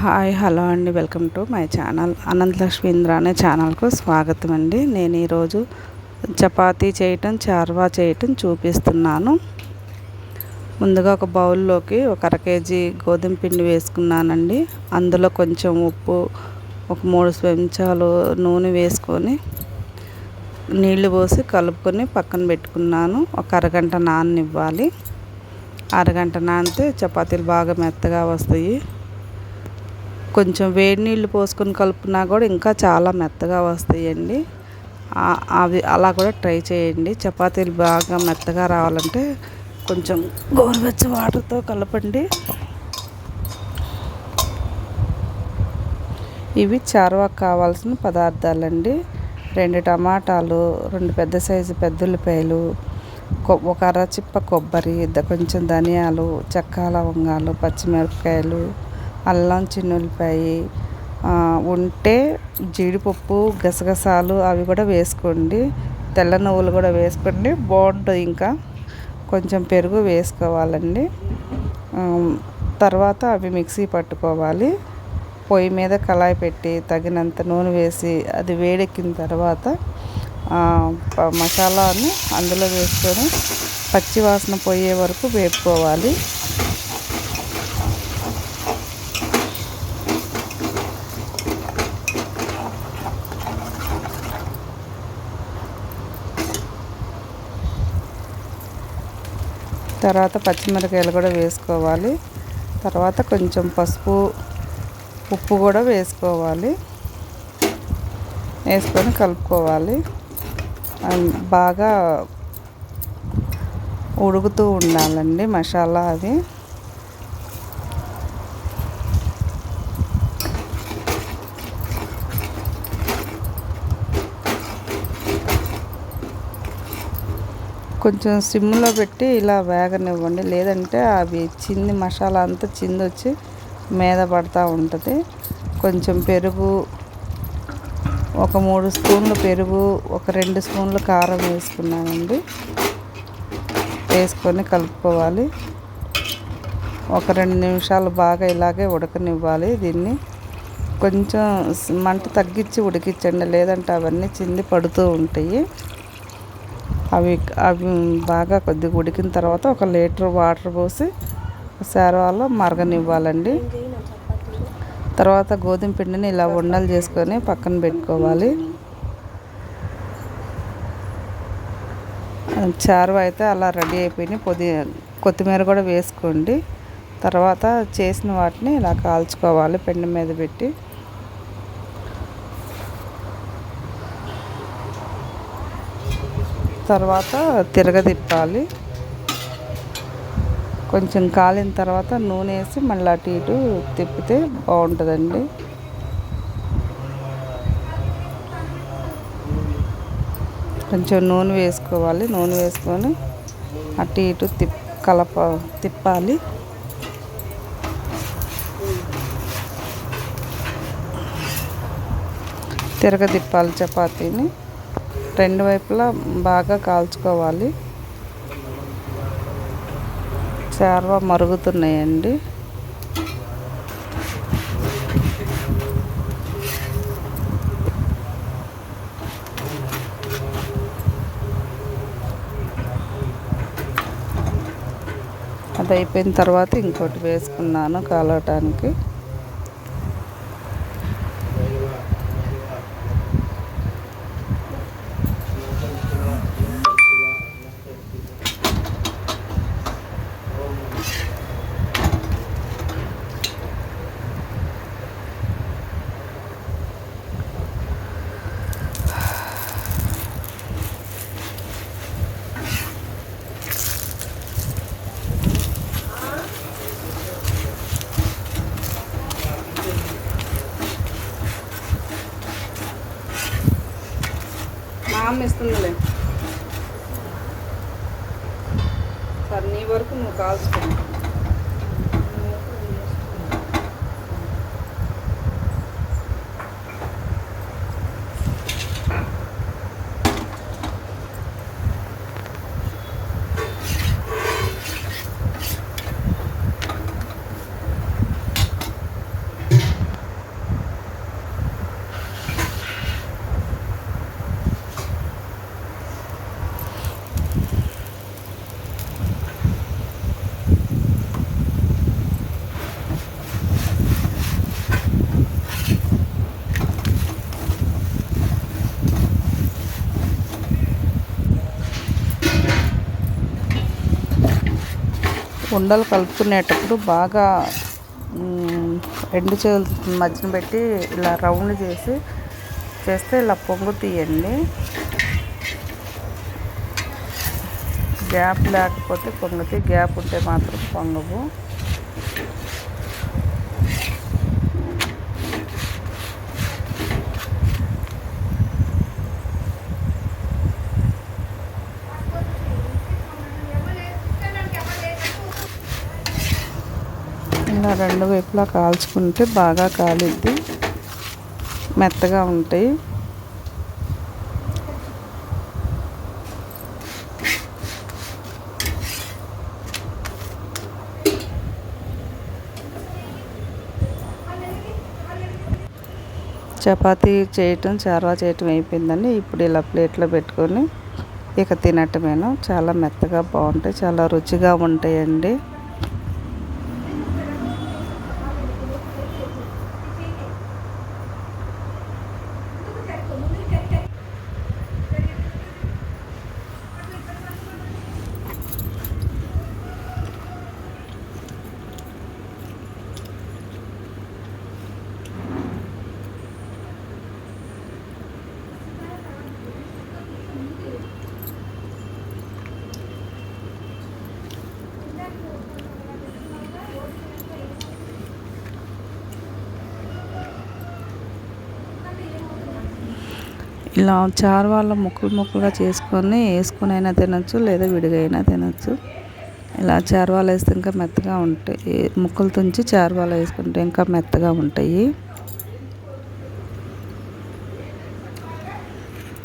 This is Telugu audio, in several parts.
హాయ్ హలో అండి, welcome to my channel. Ananthalakshmi Indra అనే ఛానల్కు స్వాగతం అండి. నేను ఈరోజు చపాతీ చేయటం, చార్వా చేయటం చూపిస్తున్నాను. ముందుగా ఒక బౌల్లోకి ఒక అర కేజీ గోధుమ పిండి వేసుకున్నానండి. అందులో కొంచెం ఉప్పు, ఒక 3 చెంచాలు నూనె వేసుకొని నీళ్లు పోసి కలుపుకొని పక్కన పెట్టుకున్నాను. ఒక అరగంట నాననివ్వాలి. అరగంట నానితే చపాతీలు బాగా మెత్తగా వస్తాయి. కొంచెం వేడి నీళ్ళు పోసుకొని కలుపుకున్నా కూడా ఇంకా చాలా మెత్తగా వస్తాయండి. అవి అలా కూడా ట్రై చేయండి. చపాతీలు బాగా మెత్తగా రావాలంటే కొంచెం గోరువెచ్చ వాటర్తో కలపండి. ఇవి చార్వాకు కావాల్సిన పదార్థాలండి. 2 టమాటాలు, 2 పెద్ద సైజు పెద్ద ఉల్లిపాయలు, ఒక అర చిప్ప కొబ్బరి, కొంచెం ధనియాలు, చెక్క లవంగాలు, పచ్చిమిరపకాయలు, అల్లం, చిన్నుల్లిపాయ, ఉంటే జీడిపప్పు, గసగసాలు అవి కూడా వేసుకోండి. తెల్ల నువ్వులు కూడా వేసుకోండి, బాగుంటుంది. ఇంకా కొంచెం పెరుగు వేసుకోవాలండి. తర్వాత అవి మిక్సీ పట్టుకోవాలి. పొయ్యి మీద కళాయి పెట్టి తగినంత నూనె వేసి అది వేడెక్కిన తర్వాత మసాలాని అందులో వేసుకొని పచ్చి వాసన పోయే వరకు వేపుకోవాలి. తర్వాత పచ్చిమిరపకాయలు కూడా వేసుకోవాలి. తర్వాత కొంచెం పసుపు, ఉప్పు కూడా వేసుకోవాలి. వేసుకొని కలుపుకోవాలి. బాగా ఉడుకుతూ ఉండాలండి మసాలా అది. కొంచెం సిమ్లో పెట్టి ఇలా వేగనివ్వండి, లేదంటే అవి మసాలా అంతా వచ్చి మీద పడుతూ ఉంటుంది. కొంచెం పెరుగు, ఒక 3 స్పూన్లు పెరుగు, ఒక 2 స్పూన్లు కారం వేసుకున్నానండి. వేసుకొని కలుపుకోవాలి. ఒక 2 నిమిషాలు బాగా ఇలాగే ఉడకనివ్వాలి. దీన్ని కొంచెం మంట తగ్గించి ఉడికించండి, లేదంటే అవన్నీ చింది పడుతూ ఉంటాయి. అవి బాగా కొద్దిగా ఉడికిన తర్వాత 1 లీటర్ వాటర్ పోసి శార్వాలో మరగనివ్వాలండి. తర్వాత గోధుమ పిండిని ఇలా ఉండలు చేసుకొని పక్కన పెట్టుకోవాలి. చార్వా అయితే అలా రెడీ అయిపోయినాయి. కొత్తిమీర కూడా వేసుకోండి. తర్వాత చేసిన వాటిని ఇలా కాల్చుకోవాలి పెండి మీద పెట్టి. తర్వాత తిరగదిప్పాలి. కొంచెం కాలిన తర్వాత నూనె వేసి మళ్ళీ అటు ఇటు తిప్పితే బాగుంటుందండి. కొంచెం నూనె వేసుకోవాలి. నూనె వేసుకొని అటు ఇటు తిప్పాలి. తిరగదిప్పాలి చపాతీని. 2 వైపులా బాగా కాల్చుకోవాలి. చార్వా మరుగుతున్నాయండి. అది అయిపోయిన తర్వాత ఇంకోటి వేసుకున్నాను కాలవటానికి. ఇస్తుందిలే సార్, నీ వరకు నువ్వు కాల్చుకో. ఉండలు కలుపుకునేటప్పుడు బాగా రెండు చేతుల మధ్యన పెట్టి ఇలా రౌండ్ చేస్తే ఇలా పొంగుతాయండి. గ్యాప్ లేకపోతే పొంగుతాయి, గ్యాప్ ఉంటే మాత్రం పొంగవు. ఇలా రెండు వైపులా కాల్చుకుంటే బాగా కాలిద్ది, మెత్తగా ఉంటాయి. చపాతీ చేయటం, చార్వా చేయటం అయిపోయిందండి. ఇప్పుడు ఇలా ప్లేట్లో పెట్టుకొని ఇక తినటమేను. చాలా మెత్తగా బాగుంటాయి, చాలా రుచిగా ఉంటాయండి. ఇలా చార్వాలో ముక్కలుగా చేసుకొని వేసుకొని అయినా తినచ్చు, లేదా విడిగా అయినా తినచ్చు. ఇలా చార్వాలో వేస్తే ఇంకా మెత్తగా ఉంటాయి. ముక్కలు తుంచి చార్వాలో వేసుకుంటే ఇంకా మెత్తగా ఉంటాయి.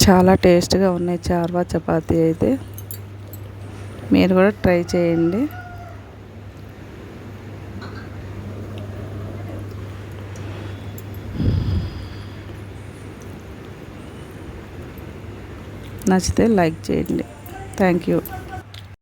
చాలా టేస్ట్గా ఉన్నాయి చార్వా చపాతీ అయితే. మీరు కూడా ట్రై చేయండి. నచ్చితే లైక్ చేయండి. Thank you.